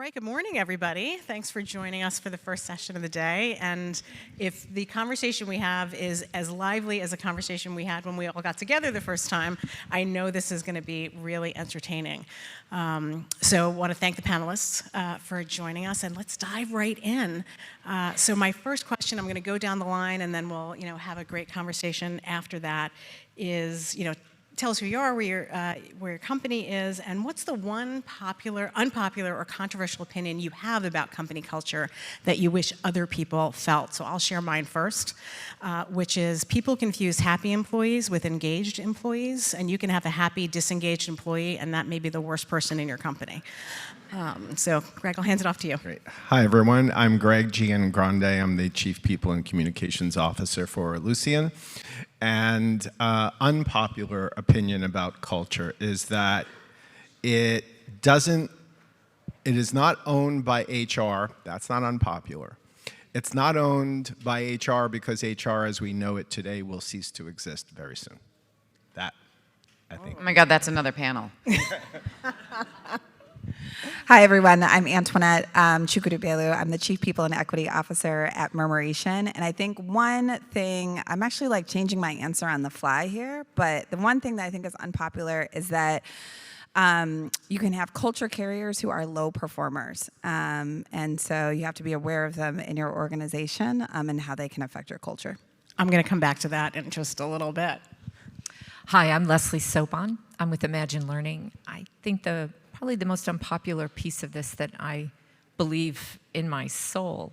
right, good morning, everybody. Thanks for joining us for the first session of the day. And if the conversation we have is as lively as a conversation we had when we all got together the first time, I know this is going to be really entertaining. So I want to thank the panelists for joining us, and let's dive right in. So my first question, I'm going to go down the line, and then we'll, have a great conversation after that. Is tell us who you are, where your company is, and what's the one unpopular, or controversial opinion you have about company culture that you wish other people felt. So I'll share mine first, which is people confuse happy employees with engaged employees, and you can have a happy, disengaged employee, and that may be the worst person in your company. So Greg, I'll hand it off to you. Great. Hi, everyone. I'm Greg Giangrande. I'm the Chief People and Communications Officer for Ellucian. And unpopular opinion about culture is that it is not owned by HR. That's not unpopular. It's not owned by HR because HR as we know it today will cease to exist very soon. That, I think. Oh my God, that's another panel. Hi, everyone. I'm Antoinette Chukudebelu. I'm the Chief People and Equity Officer at Murmuration. And I think one thing, I'm actually changing my answer on the fly here, but the one thing that I think is unpopular is that you can have culture carriers who are low performers. And so you have to be aware of them in your organization and how they can affect your culture. I'm going to come back to that in just a little bit. Hi, I'm Leslie Sobon. I'm with Imagine Learning. I think probably the most unpopular piece of this that I believe in my soul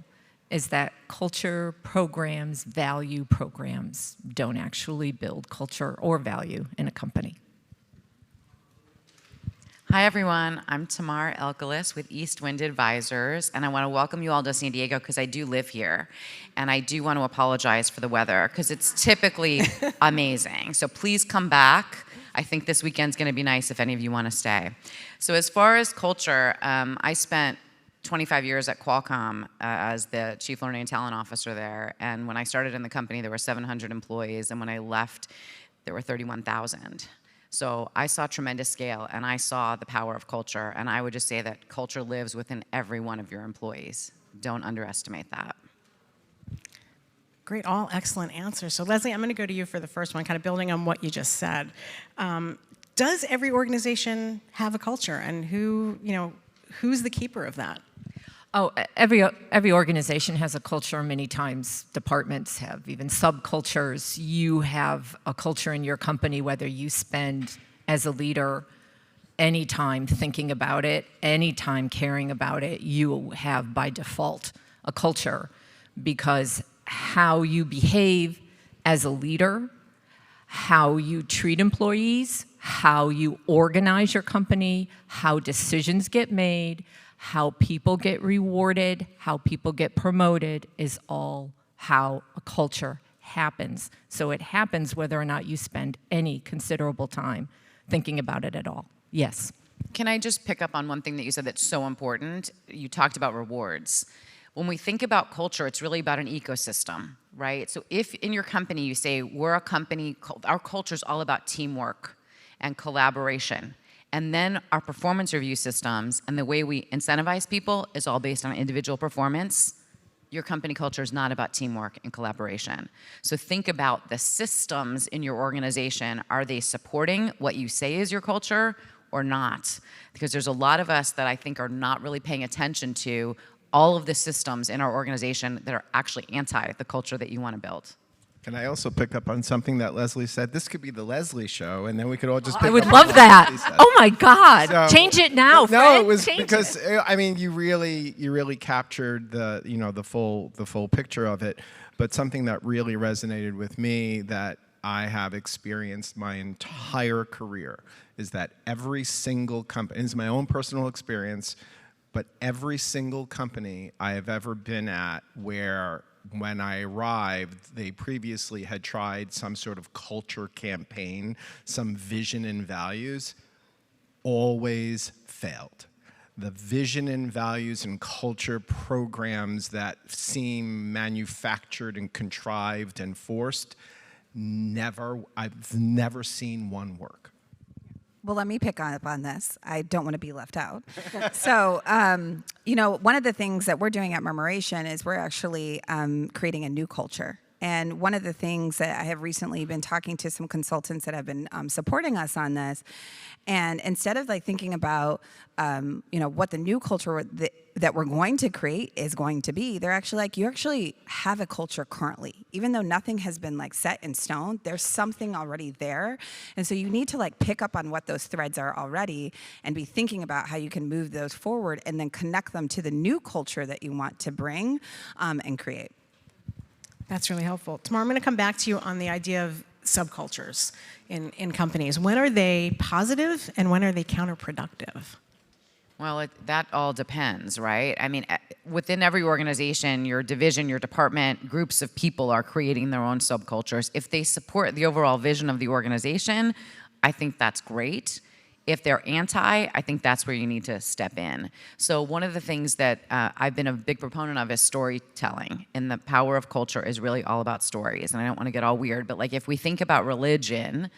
is that culture programs, value programs, don't actually build culture or value in a company. Hi, everyone. I'm Tamar Elkeles with East Wind Advisors, and I want to welcome you all to San Diego because I do live here, and I do want to apologize for the weather because it's typically amazing. So please come back. I think this weekend's going to be nice if any of you want to stay. So as far as culture, I spent 25 years at Qualcomm as the Chief Learning and Talent Officer there. And when I started in the company, there were 700 employees. And when I left, there were 31,000. So I saw tremendous scale, and I saw the power of culture. And I would just say that culture lives within every one of your employees. Don't underestimate that. Great, all excellent answers. So Leslie, I'm going to go to you for the first one, kind of building on what you just said. Does every organization have a culture, and who's the keeper of that? Oh, every organization has a culture. Many times departments have even subcultures. You have a culture in your company, whether you spend as a leader any time thinking about it, any time caring about it, you have by default a culture, because how you behave as a leader, how you treat employees, how you organize your company, how decisions get made, how people get rewarded, how people get promoted is all how a culture happens. So it happens whether or not you spend any considerable time thinking about it at all. Yes. Can I just pick up on one thing that you said that's so important? You talked about rewards. When we think about culture, it's really about an ecosystem, right? So if in your company you say, we're a company, our culture is all about teamwork and collaboration, and then our performance review systems and the way we incentivize people is all based on individual performance, your company culture is not about teamwork and collaboration. So think about the systems in your organization. Are they supporting what you say is your culture or not? Because there's a lot of us that I think are not really paying attention to all of the systems in our organization that are actually anti the culture that you want to build. Can I also pick up on something that Leslie said? This could be the Leslie show, and then we could all just pick I would up love on that. what Leslie said. Oh my God. So, change it now, no, Fred. it was Change because it. I mean you really captured the full picture of it. But something that really resonated with me that I have experienced my entire career is that every single company, it's my own personal experience, but every single company I have ever been at where when I arrived, they previously had tried some sort of culture campaign, some vision and values, always failed. The vision and values and culture programs that seem manufactured and contrived and forced, I've never seen one work. Well, let me pick up on this. I don't want to be left out. So, one of the things that we're doing at Murmuration is we're actually creating a new culture. And one of the things that I have recently been talking to some consultants that have been supporting us on this, and instead of like thinking about, what the new culture that we're going to create is going to be, they're actually like, you actually have a culture currently. Even though nothing has been like set in stone, there's something already there. And so you need to like pick up on what those threads are already and be thinking about how you can move those forward and then connect them to the new culture that you want to bring and create. That's really helpful. Tamar, I'm going to come back to you on the idea of subcultures in companies. When are they positive and when are they counterproductive? Well, that all depends, right? I mean, within every organization, your division, your department, groups of people are creating their own subcultures. If they support the overall vision of the organization, I think that's great. If they're anti, I think that's where you need to step in. So one of the things that I've been a big proponent of is storytelling. And the power of culture is really all about stories. And I don't want to get all weird, but like if we think about religion,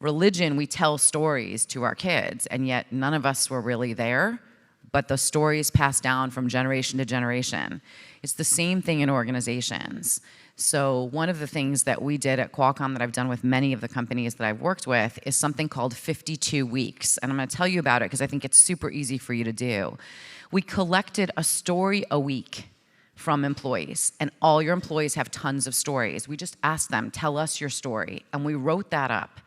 we tell stories to our kids, and yet none of us were really there, but the stories pass down from generation to generation. It's the same thing in organizations. So one of the things that we did at Qualcomm that I've done with many of the companies that I've worked with is something called 52 weeks. And I'm going to tell you about it because I think it's super easy for you to do. We collected a story a week from employees, and all your employees have tons of stories. We just asked them, tell us your story, and we wrote that up.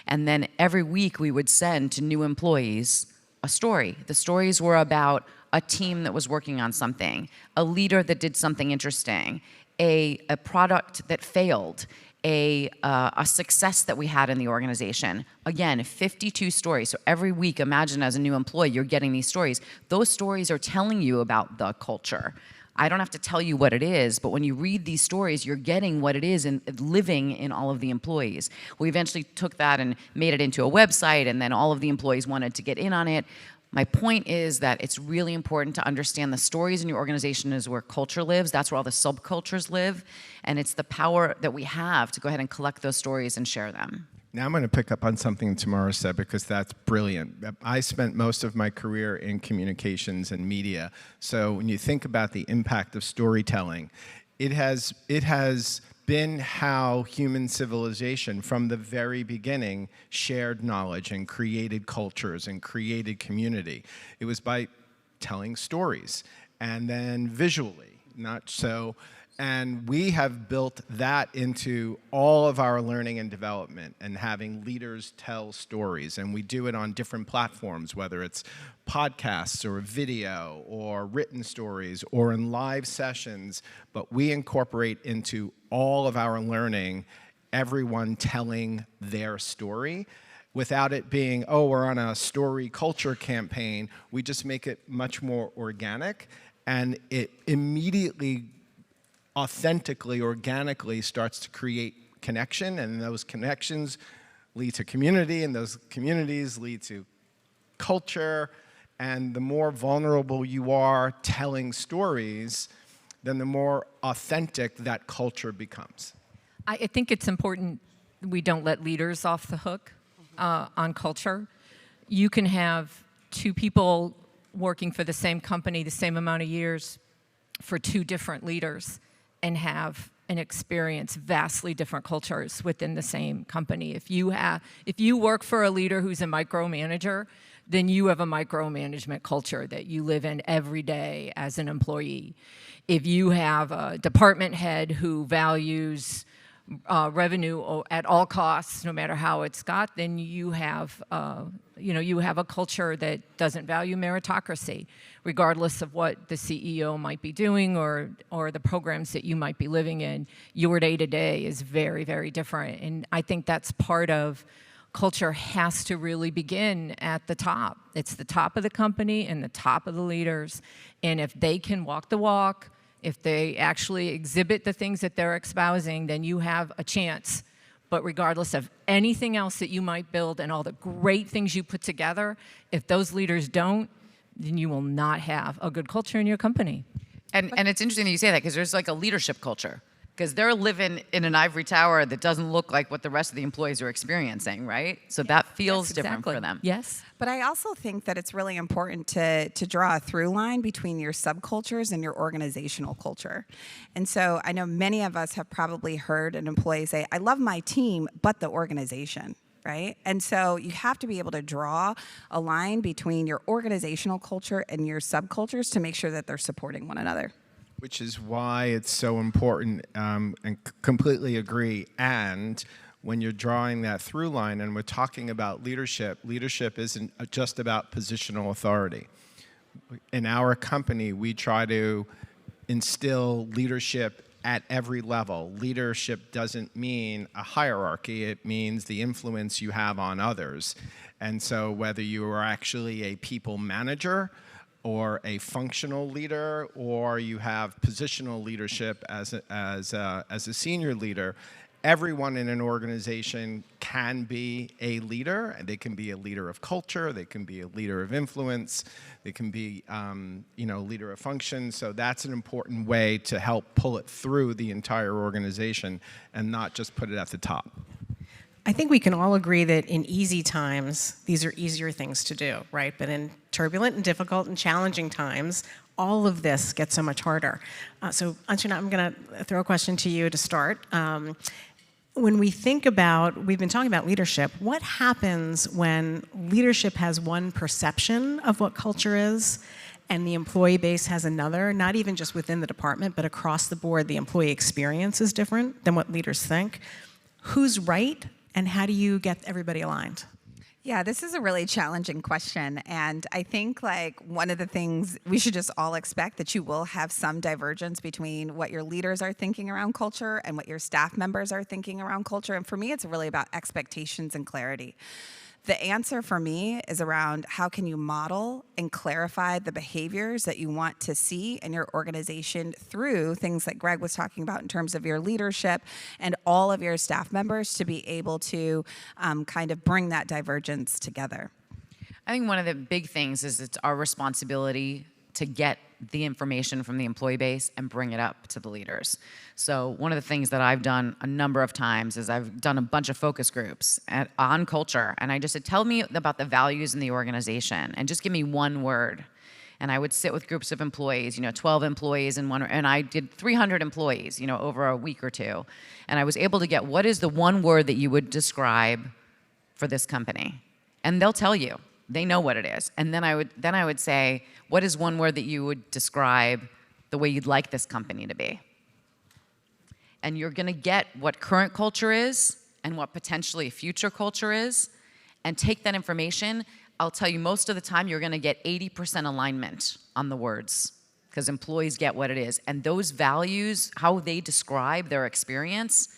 And then every week we would send to new employees a story. The stories were about a team that was working on something, a leader that did something interesting, a product that failed, a success that we had in the organization. Again, 52 stories. So every week, imagine as a new employee, you're getting these stories. Those stories are telling you about the culture. I don't have to tell you what it is, but when you read these stories, you're getting what it is and living in all of the employees. We eventually took that and made it into a website, and then all of the employees wanted to get in on it. My point is that it's really important to understand the stories in your organization is where culture lives. That's where all the subcultures live. And it's the power that we have to go ahead and collect those stories and share them. Now I'm going to pick up on something Tamar said because that's brilliant. I spent most of my career in communications and media. So when you think about the impact of storytelling, it has been how human civilization from the very beginning shared knowledge and created cultures and created community. It was by telling stories and then visually, not so. And we have built that into all of our learning and development and having leaders tell stories. And we do it on different platforms, whether it's podcasts or video or written stories or in live sessions. But we incorporate into all of our learning everyone telling their story without it being, oh, we're on a story culture campaign. We just make it much more organic, and it immediately authentically, organically starts to create connection, and those connections lead to community, and those communities lead to culture, and the more vulnerable you are telling stories, then the more authentic that culture becomes. I think it's important we don't let leaders off the hook on culture. You can have two people working for the same company the same amount of years for two different leaders and have and experience vastly different cultures within the same company. If you work for a leader who's a micromanager, then you have a micromanagement culture that you live in every day as an employee. If you have a department head who values revenue at all costs, no matter how it's got, then you have a culture that doesn't value meritocracy, regardless of what the CEO might be doing or the programs that you might be living in. Your day-to-day is very, very different. And I think that's part of culture has to really begin at the top. It's the top of the company and the top of the leaders. And if they can walk the walk, if they actually exhibit the things that they're espousing, then you have a chance. But regardless of anything else that you might build and all the great things you put together, if those leaders don't, then you will not have a good culture in your company. And it's interesting that you say that because there's like a leadership culture. because they're living in an ivory tower that doesn't look like what the rest of the employees are experiencing, right? So that feels different for them. Yes. But I also think that it's really important to draw a through line between your subcultures and your organizational culture. And so I know many of us have probably heard an employee say, I love my team, but the organization. Right? And so you have to be able to draw a line between your organizational culture and your subcultures to make sure that they're supporting one another. Which is why it's so important, and completely agree. And when you're drawing that through line and we're talking about leadership, leadership isn't just about positional authority. In our company, we try to instill leadership at every level. Leadership doesn't mean a hierarchy, it means the influence you have on others. And so whether you are actually a people manager or a functional leader, or you have positional leadership as a senior leader, everyone in an organization can be a leader. They can be a leader of culture, they can be a leader of influence, they can be leader of function. So that's an important way to help pull it through the entire organization and not just put it at the top. I think we can all agree that in easy times, these are easier things to do, right? But in turbulent and difficult and challenging times, all of this gets so much harder. So Antoinette, I'm going to throw a question to you to start. When we think about, we've been talking about leadership, what happens when leadership has one perception of what culture is and the employee base has another, not even just within the department, but across the board, the employee experience is different than what leaders think? Who's right, and how do you get everybody aligned? Yeah, this is a really challenging question. And I think like one of the things we should just all expect that you will have some divergence between what your leaders are thinking around culture and what your staff members are thinking around culture. And for me, it's really about expectations and clarity. The answer for me is around how can you model and clarify the behaviors that you want to see in your organization through things that Greg was talking about in terms of your leadership and all of your staff members to be able to kind of bring that divergence together. I think one of the big things is it's our responsibility to get the information from the employee base and bring it up to the leaders. So one of the things that I've done a number of times is I've done a bunch of focus groups on culture, and I just said, tell me about the values in the organization, and just give me one word. And I would sit with groups of employees, 12 employees in one, and I did 300 employees, over a week or two. And I was able to get, what is the one word that you would describe for this company? And they'll tell you. They know what it is. And then I would say, what is one word that you would describe the way you'd like this company to be? And you're going to get what current culture is and what potentially future culture is, and take that information. I'll tell you, most of the time you're going to get 80% alignment on the words, because employees get what it is. And those values, how they describe their experience,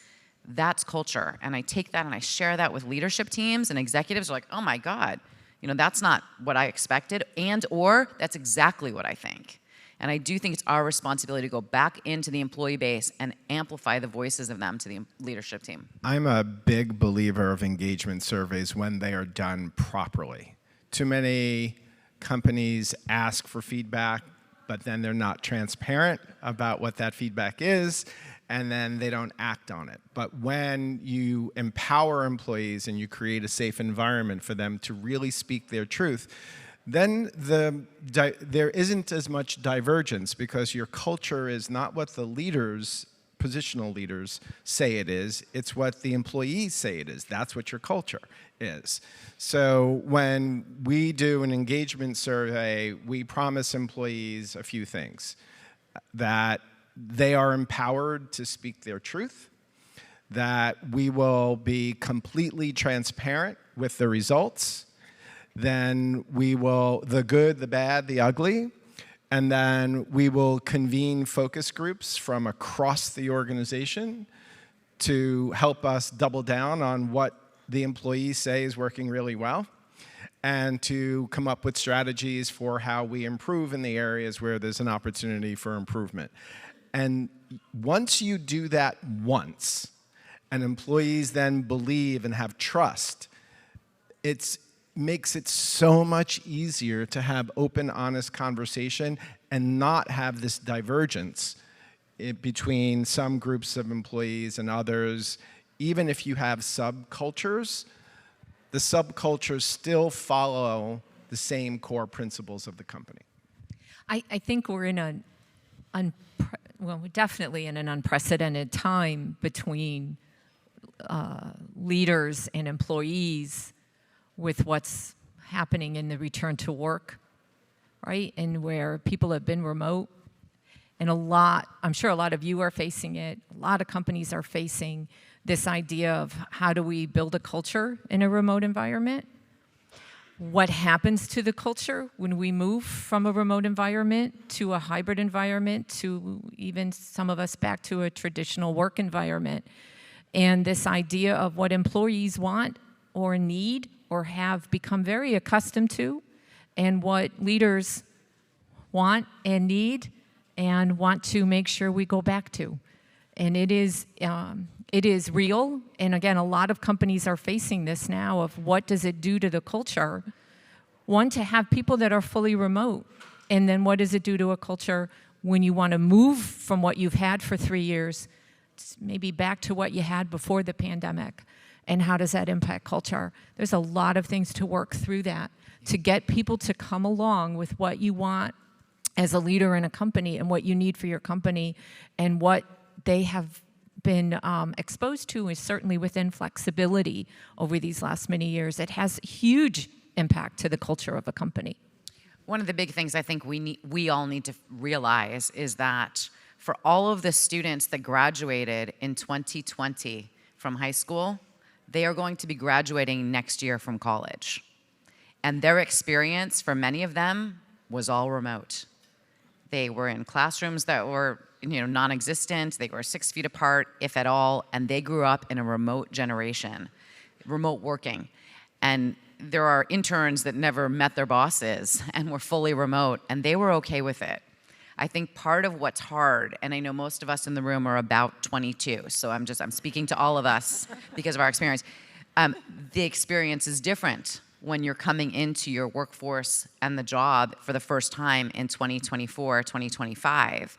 that's culture. And I take that and I share that with leadership teams, and executives are like, oh my God, that's not what I expected, or that's exactly what I think. And I do think it's our responsibility to go back into the employee base and amplify the voices of them to the leadership team. I'm a big believer of engagement surveys when they are done properly. Too many companies ask for feedback, but then they're not transparent about what that feedback is, and then they don't act on it. But when you empower employees and you create a safe environment for them to really speak their truth, then there isn't as much divergence, because your culture is not what the leaders, positional leaders, say it is. It's what the employees say it is. That's what your culture is. So when we do an engagement survey, we promise employees a few things: that they are empowered to speak their truth, that we will be completely transparent with the results, then we will, the good, the bad, the ugly, and then we will convene focus groups from across the organization to help us double down on what the employees say is working really well, and to come up with strategies for how we improve in the areas where there's an opportunity for improvement. And once you do that once, and employees then believe and have trust, it makes it so much easier to have open, honest conversation and not have this divergence between some groups of employees and others, even if you have subcultures, the subcultures still follow the same core principles of the company. I think we're in we're definitely in an unprecedented time between leaders and employees with what's happening in the return to work, right? And where people have been remote. And I'm sure a lot of you are facing it. A lot of companies are facing this idea of how do we build a culture in a remote environment? What happens to the culture when we move from a remote environment to a hybrid environment to even some of us back to a traditional work environment? And this idea of what employees want or need or have become very accustomed to, and what leaders want and need and want to make sure we go back to. And it is real. And again, a lot of companies are facing this now of what does it do to the culture? One, to have people that are fully remote. And then what does it do to a culture when you want to move from what you've had for 3 years, maybe back to what you had before the pandemic? And how does that impact culture? There's a lot of things to work through that to get people to come along with what you want as a leader in a company and what you need for your company, and what they have been exposed to is certainly within flexibility over these last many years. It has huge impact to the culture of a company. One of the big things I think we all need to realize is that for all of the students that graduated in 2020 from high school, they are going to be graduating next year from college. And their experience, for many of them, was all remote. They were in classrooms that were non-existent. They were 6 feet apart, if at all, and they grew up in a remote generation, remote working. And there are interns that never met their bosses and were fully remote, and they were okay with it. I think part of what's hard, and I know most of us in the room are about 22, so I'm speaking to all of us because of our experience. The experience is different when you're coming into your workforce and the job for the first time in 2024, 2025.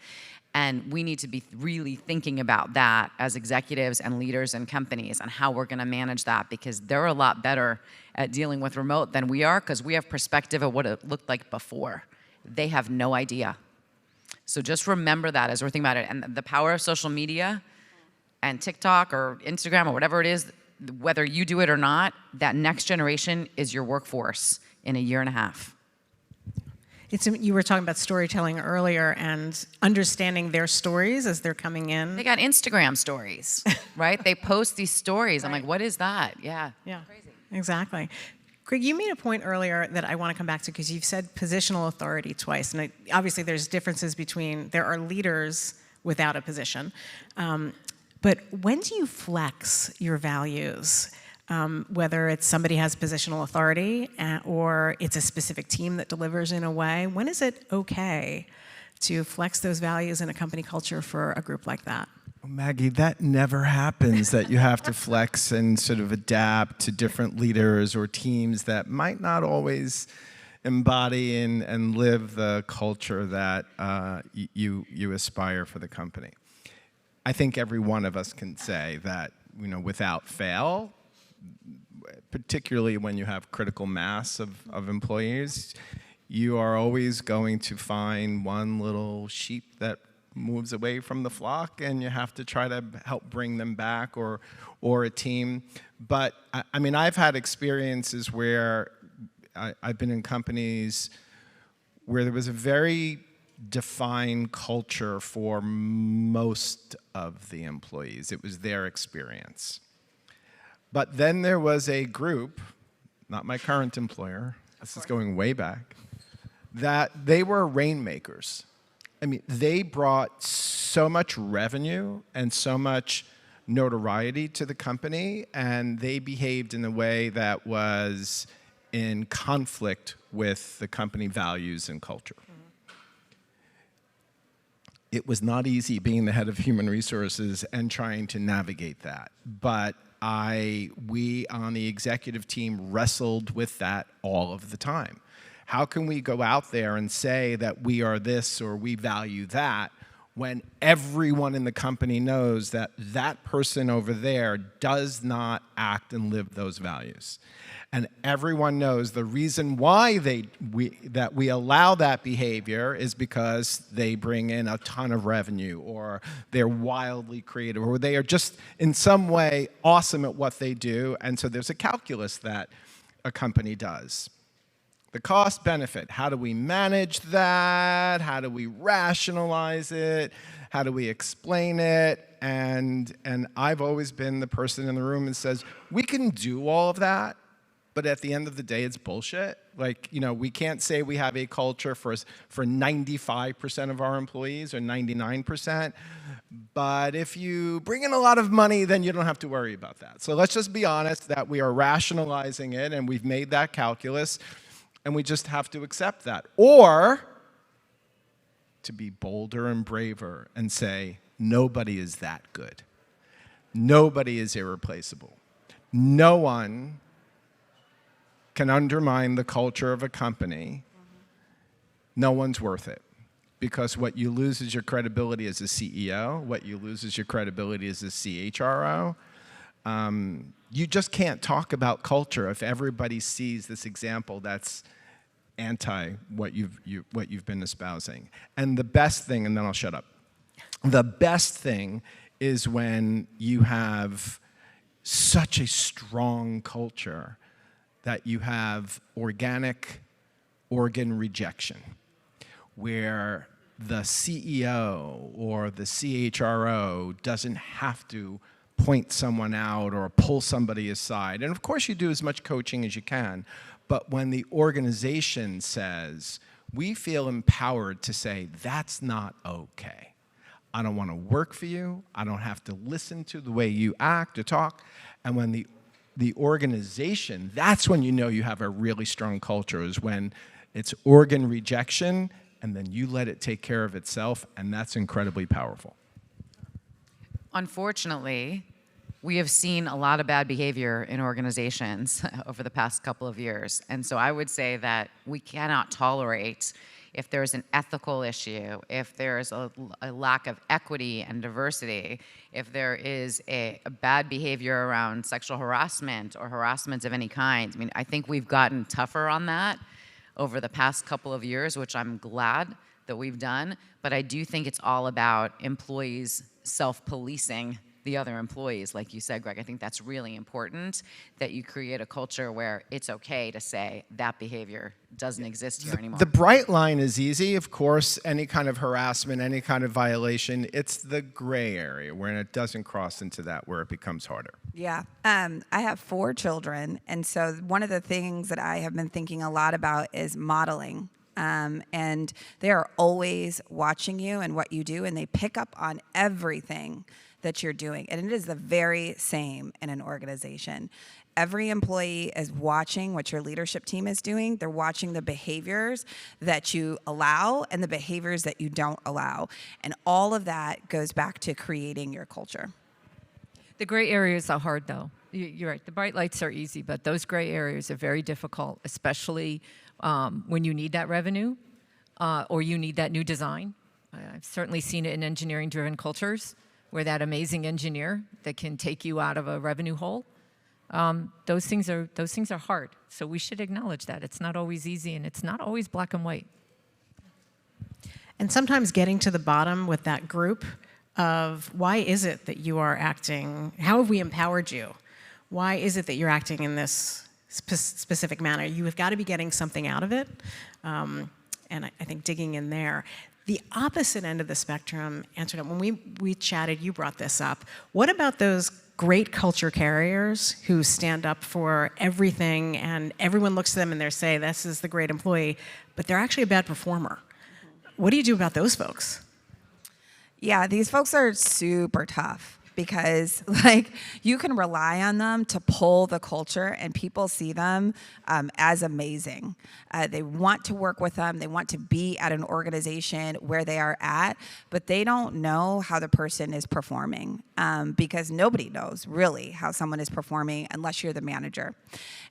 And we need to be really thinking about that as executives and leaders in companies and how we're gonna manage that, because they're a lot better at dealing with remote than we are, because we have perspective of what it looked like before. They have no idea. So just remember that as we're thinking about it. And the power of social media and TikTok or Instagram or whatever it is, whether you do it or not, that next generation is your workforce in a year and a half. You were talking about storytelling earlier and understanding their stories as they're coming in. They got Instagram stories, right? They post these stories. I'm like, what is that? Yeah. Crazy. Exactly. Greg, you made a point earlier that I want to come back to, because you've said positional authority twice. And obviously there's differences there are leaders without a position. But when do you flex your values? Whether it's somebody has positional authority or it's a specific team that delivers in a way, when is it okay to flex those values in a company culture for a group like that? Maggie, that never happens, that you have to flex and sort of adapt to different leaders or teams that might not always embody and live the culture that you aspire for the company. I think every one of us can say that, without fail, particularly when you have critical mass of employees, you are always going to find one little sheep that moves away from the flock, and you have to try to help bring them back, or a team. But I mean, I've had experiences where I've been in companies where there was a very defined culture for most of the employees. It was their experience. But then there was a group, not my current employer, this is going way back, that they were rainmakers. I mean, they brought so much revenue and so much notoriety to the company, and they behaved in a way that was in conflict with the company values and culture. It was not easy being the head of human resources and trying to navigate that, but we on the executive team wrestled with that all of the time. How can we go out there and say that we are this or we value that when everyone in the company knows that that person over there does not act and live those values. And everyone knows the reason why that we allow that behavior is because they bring in a ton of revenue, or they're wildly creative, or they are just in some way awesome at what they do. And so there's a calculus that a company does. The cost benefit, how do we manage that? How do we rationalize it? How do we explain it? And I've always been the person in the room that says, we can do all of that, but at the end of the day, it's bullshit. Like, we can't say we have a culture for 95% of our employees or 99%, but if you bring in a lot of money, then you don't have to worry about that. So let's just be honest that we are rationalizing it, and we've made that calculus, and we just have to accept that. Or to be bolder and braver and say, nobody is that good. Nobody is irreplaceable. No one can undermine the culture of a company. No one's worth it. Because what you lose is your credibility as a CEO. What you lose is your credibility as a CHRO. You just can't talk about culture if everybody sees this example that's anti what you've been espousing. And the best thing, and then I'll shut up. The best thing is when you have such a strong culture that you have organic organ rejection, where the CEO or the CHRO doesn't have to point someone out or pull somebody aside. And of course you do as much coaching as you can, but when the organization says, we feel empowered to say, that's not okay. I don't want to work for you. I don't have to listen to the way you act or talk. And when the organization, that's when you know you have a really strong culture, is when it's organ rejection and then you let it take care of itself, and that's incredibly powerful. Unfortunately, we have seen a lot of bad behavior in organizations over the past couple of years. And so I would say that we cannot tolerate, if there's an ethical issue, if there's a lack of equity and diversity, if there is a bad behavior around sexual harassment or harassment of any kind. I mean, I think we've gotten tougher on that over the past couple of years, which I'm glad that we've done. But I do think it's all about employees self-policing the other employees, like you said, Greg. I think that's really important, that you create a culture where it's okay to say that behavior doesn't exist here anymore. The bright line is easy, of course. Any kind of harassment, any kind of violation, it's the gray area when it doesn't cross into that, where it becomes harder. Yeah. I have 4 children, and so one of the things that I have been thinking a lot about is modeling. And they are always watching you and what you do, and they pick up on everything that you're doing. And it is the very same in an organization. Every employee is watching what your leadership team is doing. They're watching the behaviors that you allow and the behaviors that you don't allow. And all of that goes back to creating your culture. The gray areas are hard, though. You're right. The bright lights are easy, but those gray areas are very difficult, especially when you need that revenue or you need that new design. I've certainly seen it in engineering-driven cultures, where that amazing engineer that can take you out of a revenue hole. Those things are hard. So we should acknowledge that. It's not always easy, and it's not always black and white. And sometimes getting to the bottom with that group of, why is it that you are acting, how have we empowered you? Why is it that you're acting in this specific manner? You have got to be getting something out of it. And I think digging in there. The opposite end of the spectrum, Antoinette, when we chatted, you brought this up. What about those great culture carriers who stand up for everything and everyone looks to them and they say, this is the great employee, but they're actually a bad performer? What do you do about those folks? Yeah, these folks are super tough because like you can rely on them to pull the culture, and people see them as amazing. They want to work with them. They want to be at an organization where they are at, but they don't know how the person is performing because nobody knows really how someone is performing unless you're the manager.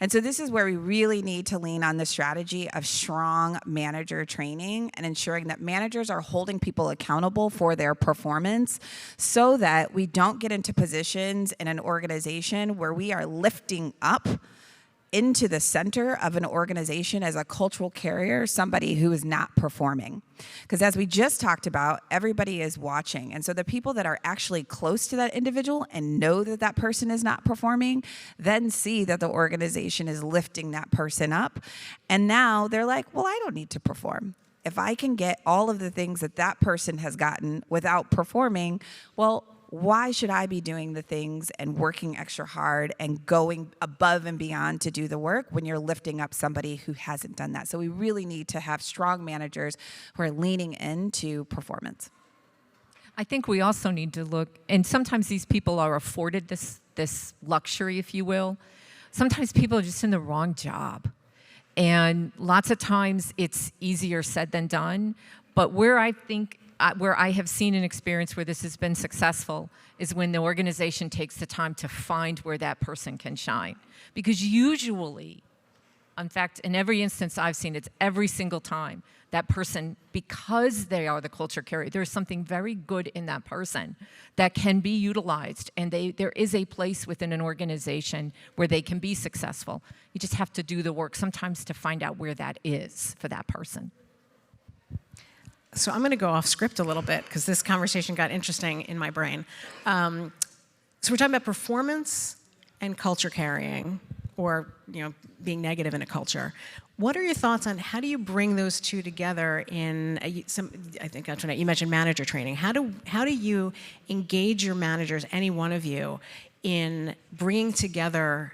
And so this is where we really need to lean on the strategy of strong manager training and ensuring that managers are holding people accountable for their performance so that we don't get into positions in an organization where we are lifting up into the center of an organization as a cultural carrier somebody who is not performing. Because as we just talked about, everybody is watching. And so the people that are actually close to that individual and know that that person is not performing then see that the organization is lifting that person up. And now they're like, well, I don't need to perform. If I can get all of the things that that person has gotten without performing, well, why should I be doing the things and working extra hard and going above and beyond to do the work when you're lifting up somebody who hasn't done that? So we really need to have strong managers who are leaning into performance. I think we also need to look, and sometimes these people are afforded this luxury, if you will. Sometimes people are just in the wrong job. And lots of times it's easier said than done. But where I have seen an experience where this has been successful is when the organization takes the time to find where that person can shine. Because usually, in fact, in every instance I've seen, it's every single time that person, because they are the culture carrier, there's something very good in that person that can be utilized. And there is a place within an organization where they can be successful. You just have to do the work sometimes to find out where that is for that person. So I'm going to go off script a little bit because this conversation got interesting in my brain. So we're talking about performance and culture carrying, or being negative in a culture. What are your thoughts on how do you bring those two together in I think Antoinette, you mentioned manager training. How do you engage your managers, any one of you, in bringing together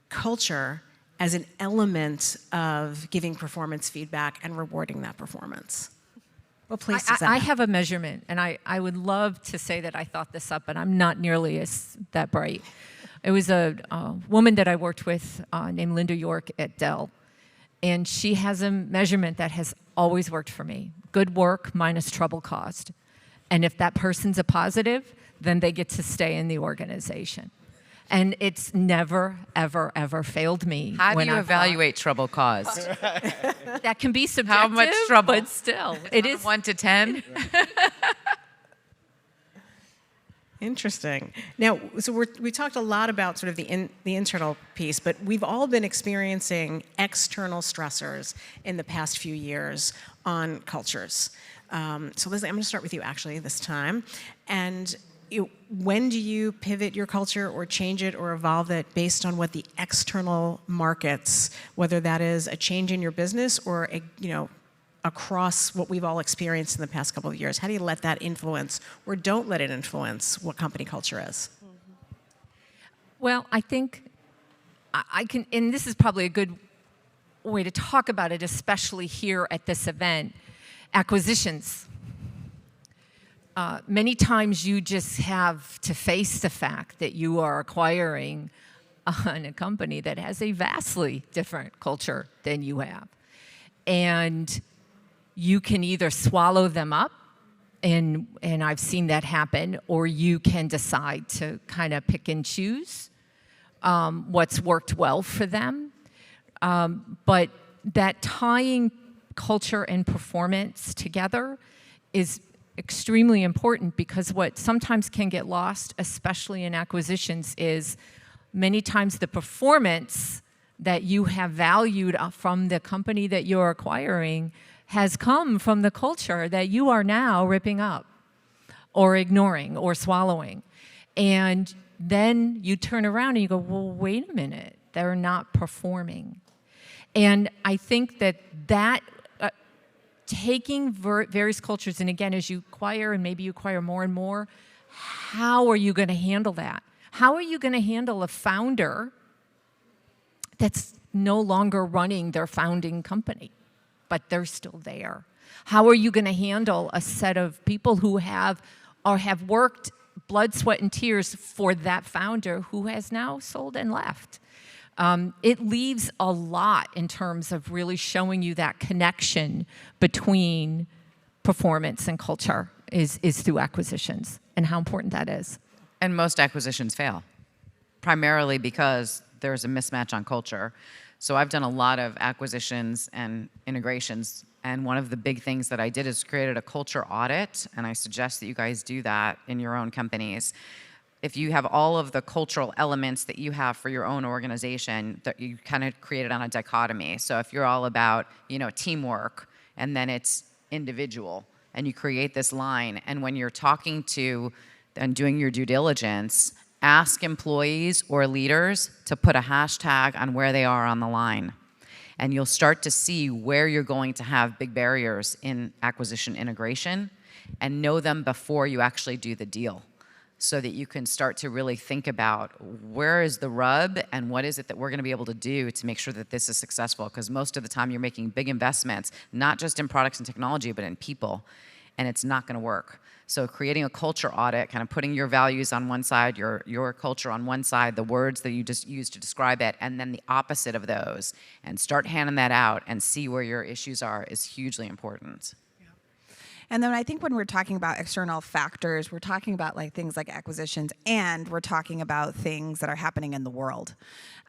culture as an element of giving performance feedback and rewarding that performance? What place does that I have a measurement, and I would love to say that I thought this up, but I'm not nearly that bright. It was a woman that I worked with named Linda York at Dell, and she has a measurement that has always worked for me. Good work minus trouble caused. And if that person's a positive, then they get to stay in the organization. And it's never, ever, ever failed me. How do you evaluate trouble caused? That can be subjective. How much trouble? But still, it is 1 to 10. Interesting. Now, so we talked a lot about sort of the internal piece, but we've all been experiencing external stressors in the past few years on cultures. So Leslie, I'm going to start with you actually this time. And when do you pivot your culture or change it or evolve it based on what the external markets, whether that is a change in your business or across what we've all experienced in the past couple of years? How do you let that influence or don't let it influence what company culture is? Well, I think I can, and this is probably a good way to talk about it, especially here at this event, acquisitions. Many times you just have to face the fact that you are acquiring on a company that has a vastly different culture than you have. And you can either swallow them up, and I've seen that happen, or you can decide to kind of pick and choose what's worked well for them. But that tying culture and performance together is extremely important, because what sometimes can get lost, especially in acquisitions, is many times the performance that you have valued from the company that you're acquiring has come from the culture that you are now ripping up or ignoring or swallowing. And then you turn around and you go, well, wait a minute, they're not performing. And I think that taking various cultures, and again, as you acquire, and maybe you acquire more and more, how are you going to handle that? How are you going to handle a founder that's no longer running their founding company, but they're still there? How are you going to handle a set of people who have worked blood, sweat, and tears for that founder who has now sold and left. It leaves a lot in terms of really showing you that connection between performance and culture is through acquisitions, and how important that is. And most acquisitions fail, primarily because there's a mismatch on culture. So I've done a lot of acquisitions and integrations, and one of the big things that I did is created a culture audit, and I suggest that you guys do that in your own companies. If you have all of the cultural elements that you have for your own organization, that you kind of create it on a dichotomy. So if you're all about, teamwork, and then it's individual, and you create this line, and when you're talking to and doing your due diligence, ask employees or leaders to put a hashtag on where they are on the line. And you'll start to see where you're going to have big barriers in acquisition integration, and know them before you actually do the deal, so that you can start to really think about where is the rub and what is it that we're going to be able to do to make sure that this is successful. Because most of the time you're making big investments, not just in products and technology, but in people, and it's not going to work. So creating a culture audit, kind of putting your values on one side, your culture on one side, the words that you just use to describe it, and then the opposite of those, and start handing that out and see where your issues are, is hugely important. And then I think when we're talking about external factors, we're talking about things like acquisitions, and we're talking about things that are happening in the world.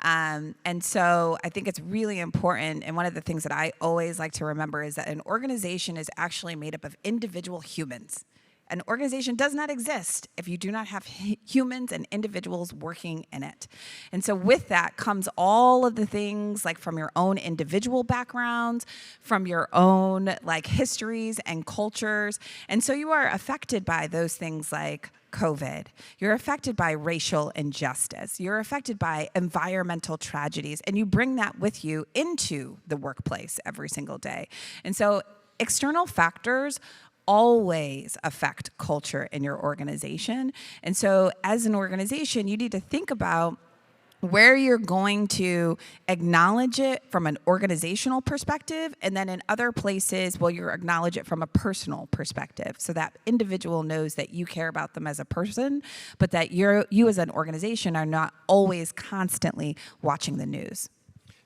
And so I think it's really important, and one of the things that I always like to remember is that an organization is actually made up of individual humans. An organization does not exist if you do not have humans and individuals working in it. And so with that comes all of the things from your own individual backgrounds, from your own histories and cultures. And so you are affected by those things like COVID. You're affected by racial injustice. You're affected by environmental tragedies, and you bring that with you into the workplace every single day. And so external factors always affect culture in your organization. And so as an organization, you need to think about where you're going to acknowledge it from an organizational perspective, and then in other places, you'll acknowledge it from a personal perspective, so that individual knows that you care about them as a person, but that you as an organization are not always constantly watching the news.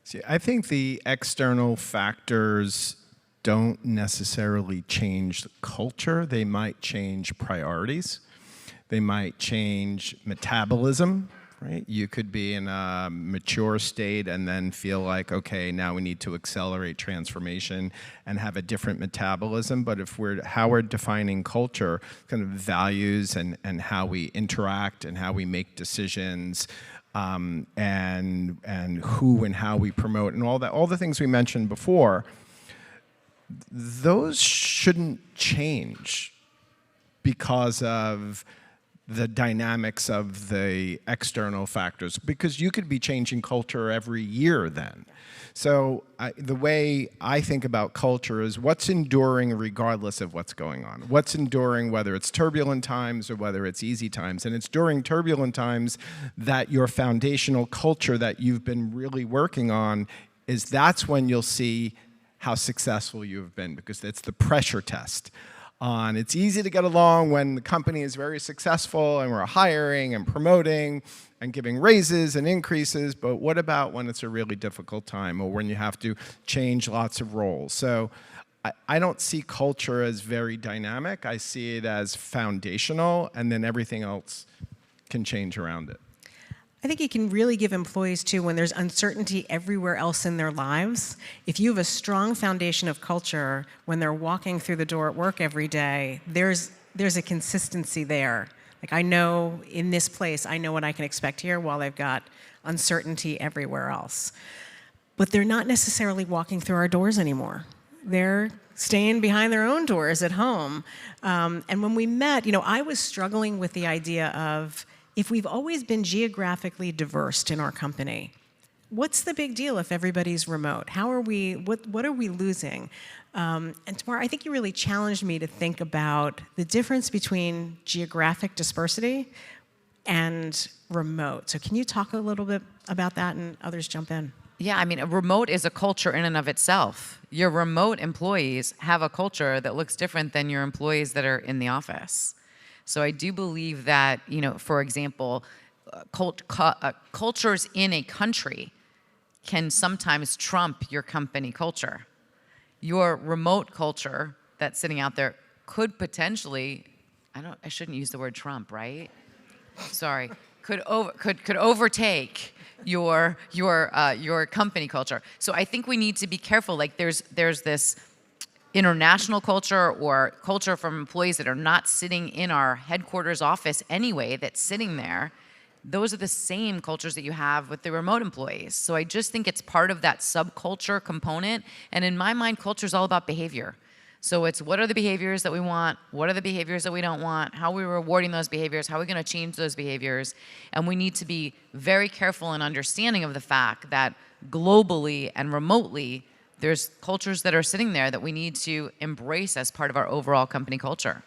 See, I think the external factors don't necessarily change the culture. They might change priorities. They might change metabolism, right? You could be in a mature state and then feel like, okay, now we need to accelerate transformation and have a different metabolism. But how we're defining culture, kind of values and how we interact and how we make decisions, and who and how we promote, and all the things we mentioned before, those shouldn't change because of the dynamics of the external factors, because you could be changing culture every year then. So the way I think about culture is what's enduring regardless of what's going on. What's enduring, whether it's turbulent times or whether it's easy times. And it's during turbulent times that your foundational culture that you've been really working on that's when you'll see how successful you've been, because it's the pressure test. It's easy to get along when the company is very successful and we're hiring and promoting and giving raises and increases, but what about when it's a really difficult time or when you have to change lots of roles? So I don't see culture as very dynamic. I see it as foundational, and then everything else can change around it. I think it can really give employees, too, when there's uncertainty everywhere else in their lives. If you have a strong foundation of culture, when they're walking through the door at work every day, there's a consistency there. I know in this place, I know what I can expect here, while they've got uncertainty everywhere else. But they're not necessarily walking through our doors anymore. They're staying behind their own doors at home. And when we met, I was struggling with the idea of, if we've always been geographically diverse in our company, what's the big deal if everybody's remote? What are we losing? And Tamar, I think you really challenged me to think about the difference between geographic dispersity and remote. So can you talk a little bit about that, and others jump in? Yeah, a remote is a culture in and of itself. Your remote employees have a culture that looks different than your employees that are in the office. So I do believe that, for example, cultures in a country can sometimes trump your company culture. Your remote culture that's sitting out there could potentially, I shouldn't use the word trump, right? Sorry, could overtake your company culture. So I think we need to be careful. Like there's this international culture or culture from employees that are not sitting in our headquarters office anyway, that's sitting there. Those are the same cultures that you have with the remote employees. So I just think it's part of that subculture component. And in my mind, culture is all about behavior. So it's what are the behaviors that we want? What are the behaviors that we don't want? How are we rewarding those behaviors? How are we going to change those behaviors? And we need to be very careful and understanding of the fact that globally and remotely, there's cultures that are sitting there that we need to embrace as part of our overall company culture.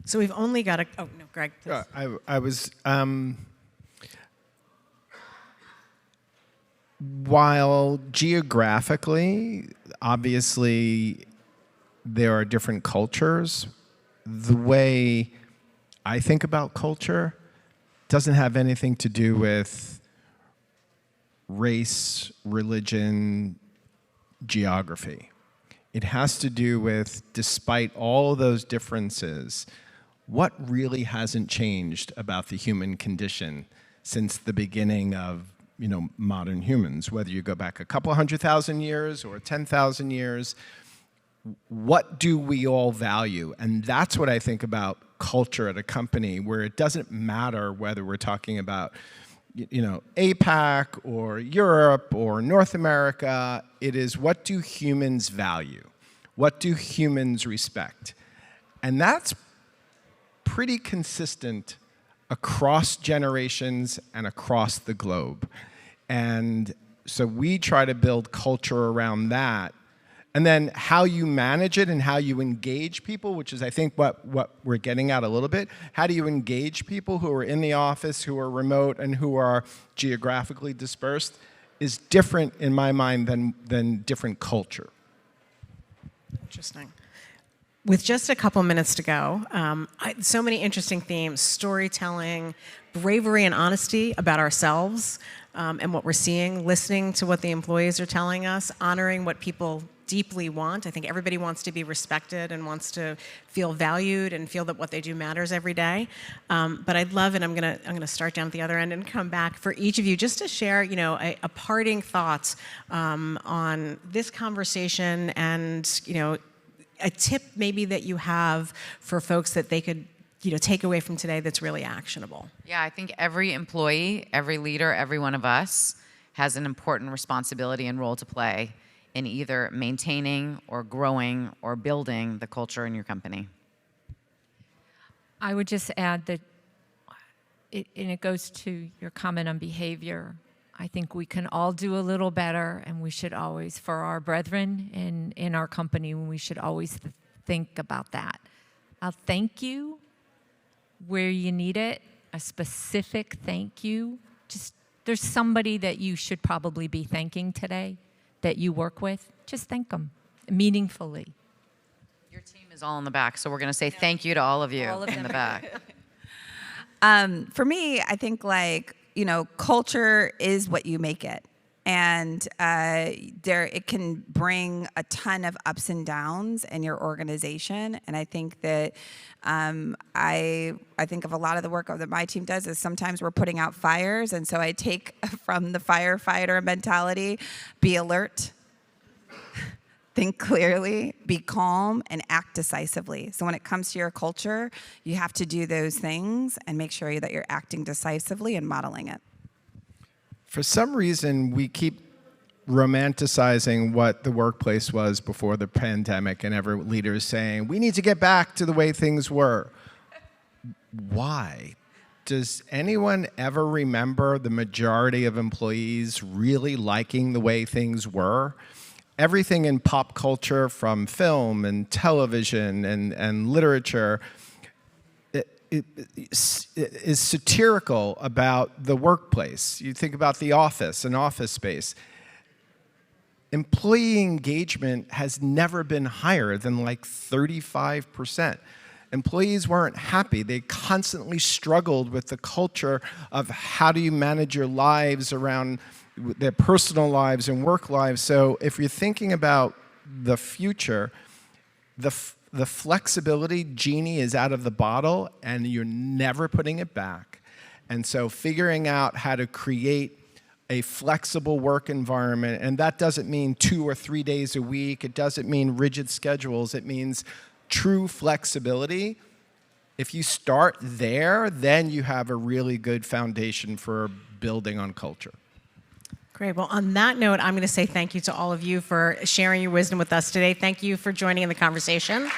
So we've only got oh no, Greg, please. I was, while geographically, obviously, there are different cultures, the way I think about culture doesn't have anything to do with race, religion, geography. It has to do with, despite all those differences, what really hasn't changed about the human condition since the beginning of modern humans, whether you go back a couple 100,000 years or 10,000 years, what do we all value? And that's what I think about culture at a company, where it doesn't matter whether we're talking about APAC or Europe or North America. It is, what do humans value? What do humans respect? And that's pretty consistent across generations and across the globe. And so we try to build culture around that. And then how you manage it and how you engage people, which is, I think, what we're getting at a little bit. How do you engage people who are in the office, who are remote, and who are geographically dispersed, is different in my mind than different culture. Interesting. With just a couple minutes to go, so many interesting themes: storytelling, bravery and honesty about ourselves and what we're seeing, listening to what the employees are telling us, honoring what people deeply want. I think everybody wants to be respected and wants to feel valued and feel that what they do matters every day. But I'd love, and I'm gonna start down at the other end and come back for each of you just to share, a parting thoughts on this conversation, and a tip maybe that you have for folks that they could take away from today that's really actionable. Yeah, I think every employee, every leader, every one of us has an important responsibility and role to play in either maintaining or growing or building the culture in your company. I would just add that, and it goes to your comment on behavior, I think we can all do a little better, and we should always, for our brethren in our company, we should always think about that. I'll thank you where you need it, a specific thank you. Just, there's somebody that you should probably be thanking today that you work with. Just thank them meaningfully. Your team is all in the back, so we're going to say thank you to all of you in the back. For me, I think culture is what you make it. And it can bring a ton of ups and downs in your organization. And I think that I think of a lot of the work that my team does is sometimes we're putting out fires. And so I take from the firefighter mentality: be alert, think clearly, be calm, and act decisively. So when it comes to your culture, you have to do those things and make sure that you're acting decisively and modeling it. For some reason, we keep romanticizing what the workplace was before the pandemic, and every leader is saying, we need to get back to the way things were. Why? Does anyone ever remember the majority of employees really liking the way things were? Everything in pop culture, from film and television and literature, is satirical about the workplace. You think about The Office, an office space. Employee engagement has never been higher than 35%. employees weren't happy. They constantly struggled with the culture of how do you manage your lives around their personal lives and work lives. So if you're thinking about the future, the flexibility genie is out of the bottle and you're never putting it back. And so figuring out how to create a flexible work environment, and that doesn't mean 2 or 3 days a week. It doesn't mean rigid schedules. It means true flexibility. If you start there, then you have a really good foundation for building on culture. Great. Well, on that note, I'm going to say thank you to all of you for sharing your wisdom with us today. Thank you for joining in the conversation.